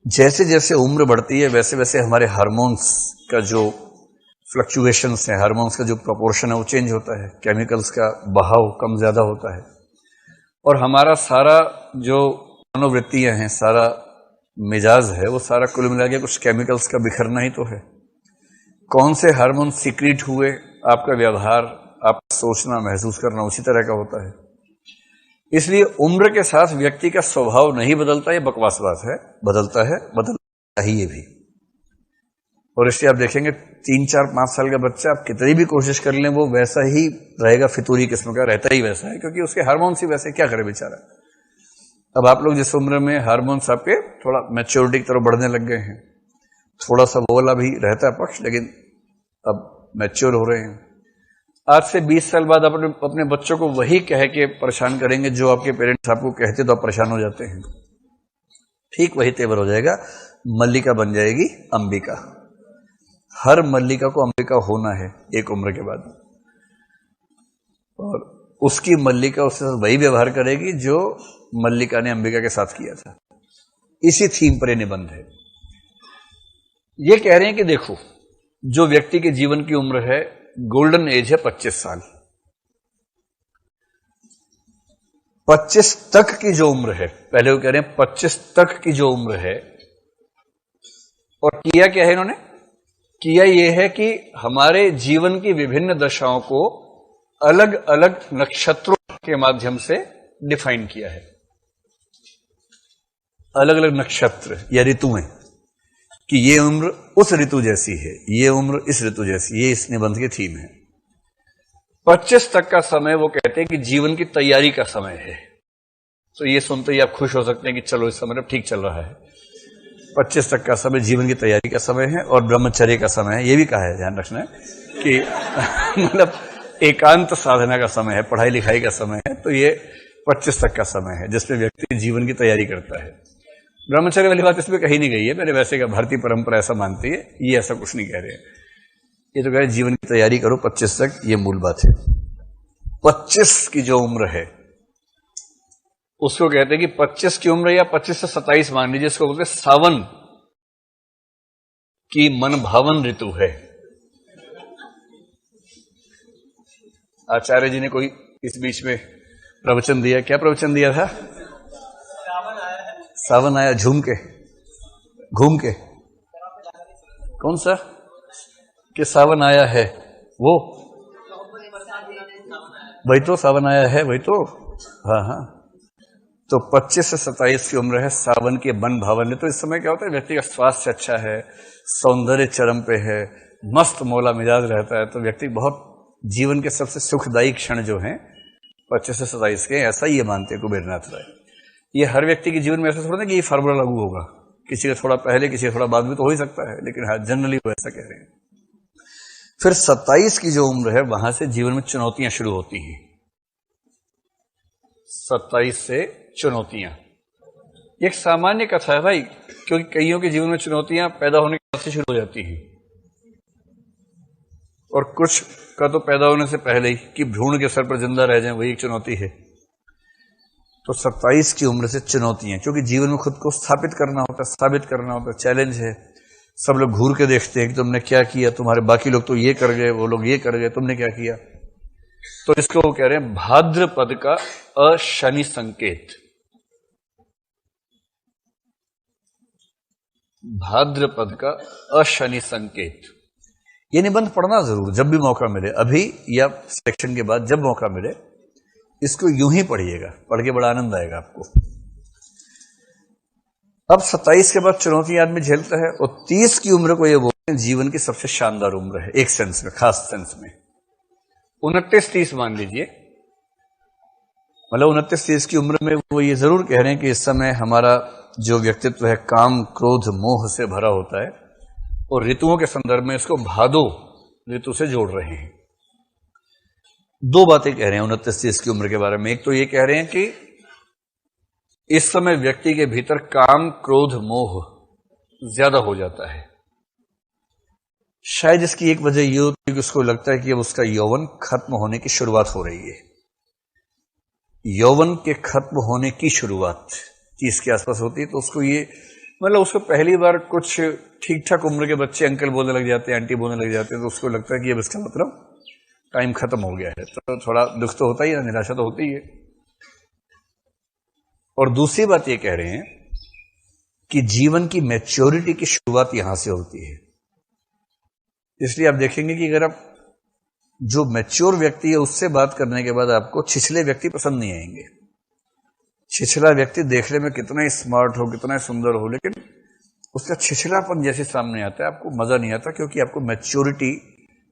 जैसे जैसे उम्र बढ़ती है वैसे वैसे हमारे हार्मोन्स का जो फ्लक्चुएशंस हैं, हार्मोन्स का जो प्रोपोर्शन है वो चेंज होता है, केमिकल्स का बहाव कम ज्यादा होता है, और हमारा सारा जो मनोवृत्तियां हैं, सारा मिजाज है, वो सारा कुल मिला के कुछ केमिकल्स का बिखरना ही तो है। कौन से हार्मोन सीक्रेट हुए, आपका व्यवहार, आपका सोचना, महसूस करना उसी तरह का होता है। इसलिए उम्र के साथ व्यक्ति का स्वभाव नहीं बदलता, ये बकवास बात है। बदलता है, बदलता ही ये भी। और इसलिए आप देखेंगे 3, 4, 5 साल का बच्चा आप कितनी भी कोशिश कर लें वो वैसा ही रहेगा, फितूरी किस्म का रहता ही वैसा है, क्योंकि उसके हार्मोन्स ही वैसे, क्या करे बेचारा। अब आप लोग जिस उम्र में हार्मोन्स आपके थोड़ा मैच्योरिटी की तरफ बढ़ने लग गए हैं, थोड़ा सा वो वाला भी रहता है पक्ष, लेकिन अब मैच्योर हो रहे हैं। आज से 20 साल बाद अपने बच्चों को वही कह के परेशान करेंगे जो आपके पेरेंट्स आपको कहते तो आप परेशान हो जाते हैं। ठीक वही तेवर हो जाएगा, मल्लिका बन जाएगी अंबिका। हर मल्लिका को अंबिका होना है एक उम्र के बाद, और उसकी मल्लिका उसके साथ वही व्यवहार करेगी जो मल्लिका ने अंबिका के साथ किया था। इसी थीम पर यह निबंध है। ये कह रहे हैं कि देखो, जो व्यक्ति के जीवन की उम्र है, गोल्डन एज है 25 साल। 25 तक की जो उम्र है, पहले वो कह रहे हैं 25 तक की जो उम्र है, और किया क्या है इन्होंने? किया यह है कि हमारे जीवन की विभिन्न दशाओं को अलग अलग नक्षत्रों के माध्यम से डिफाइन किया है। अलग अलग नक्षत्र या ऋतुएं, कि ये उम्र उस ऋतु जैसी है, ये उम्र इस ऋतु जैसी, ये इस निबंध की थीम है। 25 तक का समय वो कहते हैं कि जीवन की तैयारी का समय है। तो ये सुनते ही आप खुश हो सकते हैं कि चलो इस समय ठीक चल रहा है। 25 तक का समय जीवन की तैयारी का समय है और ब्रह्मचर्य का समय है। ये भी कहा है, ध्यान रखना है कि मतलब एकांत साधना का समय है, पढ़ाई लिखाई का समय है। तो ये 25 तक का समय है जिसमें व्यक्ति जीवन की तैयारी करता है। ब्रह्मचर्य वाली बात इसमें कहीं नहीं गई है, मेरे वैसे का भारतीय परंपरा ऐसा मानती है, ये ऐसा कुछ नहीं कह रहे। ये तो कह रहे जीवन की तैयारी करो 25 तक, ये मूल बात है। 25 की जो उम्र है उसको कहते हैं कि 25 की उम्र, या 25 से 27 मान लीजिए, इसको बोलते हैं सावन की मन भावन ऋतु है। आचार्य जी ने कोई इस बीच में प्रवचन दिया, क्या प्रवचन दिया था? सावन आया झूम के, घूम के, कौन सा कि सावन आया है, वो वही तो सावन आया है, वही तो। हाँ हाँ, तो 25 से 27 की उम्र है सावन के बन भावन। तो इस समय क्या होता है, व्यक्ति का स्वास्थ्य अच्छा है, सौंदर्य चरम पे है, मस्त मौला मिजाज रहता है, तो व्यक्ति बहुत जीवन के सबसे सुखदायी क्षण जो हैं 25 से 27 के, ऐसा ही ये मानते हैं कुबेरनाथ राय। ये हर व्यक्ति के जीवन में ऐसा थोड़ा ना कि ये फार्मूला लागू होगा, किसी का थोड़ा पहले किसी का थोड़ा बाद में तो हो ही सकता है, लेकिन हाँ जनरली वो ऐसा कह रहे हैं। फिर 27 की जो उम्र है वहां से जीवन में चुनौतियां शुरू होती हैं। 27 से चुनौतियां एक सामान्य कथा है भाई, क्योंकि कईयों के जीवन में चुनौतियां पैदा होने के बाद से शुरू हो जाती हैं, और कुछ का तो पैदा होने से पहले ही, कि भ्रूण के सर पर जिंदा रह जाए, वही एक चुनौती है। तो 27 की उम्र से चुनौतियां, क्योंकि जीवन में खुद को स्थापित करना होता है, साबित करना होता है, चैलेंज है। सब लोग घूर के देखते हैं कि तुमने क्या किया, तुम्हारे बाकी लोग तो ये कर गए, वो लोग ये कर गए, तुमने क्या किया। तो इसको वो कह रहे हैं भाद्रपद का अशनि संकेत। भाद्रपद का अशनि संकेत। ये निबंध पढ़ना जरूर जब भी मौका मिले, अभी या सेक्शन के बाद जब मौका मिले, इसको यूं ही पढ़िएगा, पढ़ के बड़ा आनंद आएगा आपको। अब 27 के बाद चुनौतियां आदमी झेलता है, और 30 की उम्र को ये बोलते हैं जीवन की सबसे शानदार उम्र है, एक सेंस में, खास सेंस में। 29-30 मान लीजिए, मतलब 29-30 की उम्र में वो ये जरूर कह रहे हैं कि इस समय हमारा जो व्यक्तित्व है काम, क्रोध, मोह से भरा होता है, और ऋतुओं के संदर्भ में इसको भादो ऋतु से जोड़ रहे हैं। दो बातें कह रहे हैं 29-30 की उम्र के बारे में। एक तो ये कह रहे हैं कि इस समय व्यक्ति के भीतर काम, क्रोध, मोह ज्यादा हो जाता है। शायद इसकी एक वजह यह होती है कि उसको लगता है कि अब उसका यौवन खत्म होने की शुरुआत हो रही है। यौवन के खत्म होने की शुरुआत 30 के आसपास होती है, तो उसको ये मतलब उसको पहली बार कुछ ठीक ठाक उम्र के बच्चे अंकल बोलने लग जाते हैं, आंटी बोलने लग जाते हैं, तो उसको लगता है कि अब इसका मतलब टाइम खत्म हो गया है, तो थोड़ा दुख तो होता ही है, निराशा तो होती ही है। और दूसरी बात ये कह रहे हैं कि जीवन की मैच्योरिटी की शुरुआत यहां से होती है। इसलिए आप देखेंगे कि अगर आप जो मैच्योर व्यक्ति है उससे बात करने के बाद आपको छिछले व्यक्ति पसंद नहीं आएंगे। छिछला व्यक्ति देखने में कितना ही स्मार्ट हो, कितना ही सुंदर हो, लेकिन उसका छिछलापन जैसे सामने आता है आपको मजा नहीं आता, क्योंकि आपको मैच्योरिटी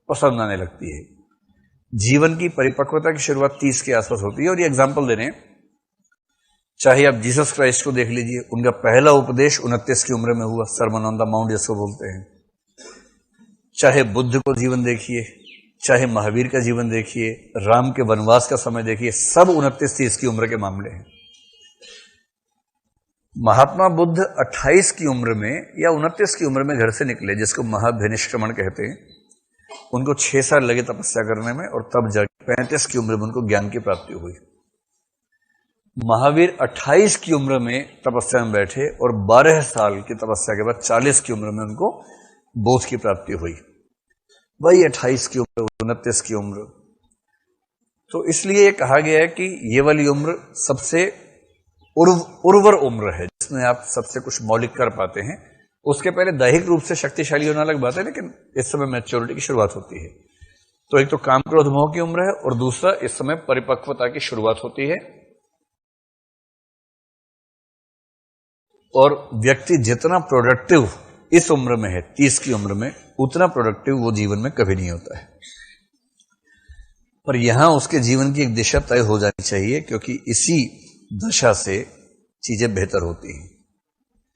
पसंद आने लगती है। जीवन की परिपक्वता की शुरुआत 30 के आसपास होती है। और ये एग्जाम्पल दे रहे हैं, चाहे आप जीसस क्राइस्ट को देख लीजिए, उनका पहला उपदेश 29 की उम्र में हुआ, सरमन ऑन द माउंट जिसको बोलते हैं। चाहे बुद्ध को जीवन देखिए, चाहे महावीर का जीवन देखिए, राम के वनवास का समय देखिए, सब 29-30 की उम्र के मामले हैं। महात्मा बुद्ध 28 की उम्र में या 29 की उम्र में घर से निकले, जिसको महाभिनिष्क्रमण कहते हैं। उनको 6 साल लगे तपस्या करने में, और तब जाके 35 की उम्र में उनको ज्ञान की प्राप्ति हुई। महावीर 28 की उम्र में तपस्या में बैठे, और 12 साल की तपस्या के बाद 40 की उम्र में उनको बोध की प्राप्ति हुई। वही 28 की उम्र, 29 की उम्र। तो इसलिए ये कहा गया है कि ये वाली उम्र सबसे उर्वर उम्र है, जिसमें आप सबसे कुछ मौलिक कर पाते हैं। उसके पहले दैहिक रूप से शक्तिशाली होना अलग बात है, लेकिन इस समय मैच्योरिटी की शुरुआत होती है। तो एक तो काम क्रोध मोह की उम्र है, और दूसरा इस समय परिपक्वता की शुरुआत होती है। और व्यक्ति जितना प्रोडक्टिव इस उम्र में है, 30 की उम्र में, उतना प्रोडक्टिव वो जीवन में कभी नहीं होता है। पर यहां उसके जीवन की एक दिशा तय हो जानी चाहिए, क्योंकि इसी दशा से चीजें बेहतर होती हैं।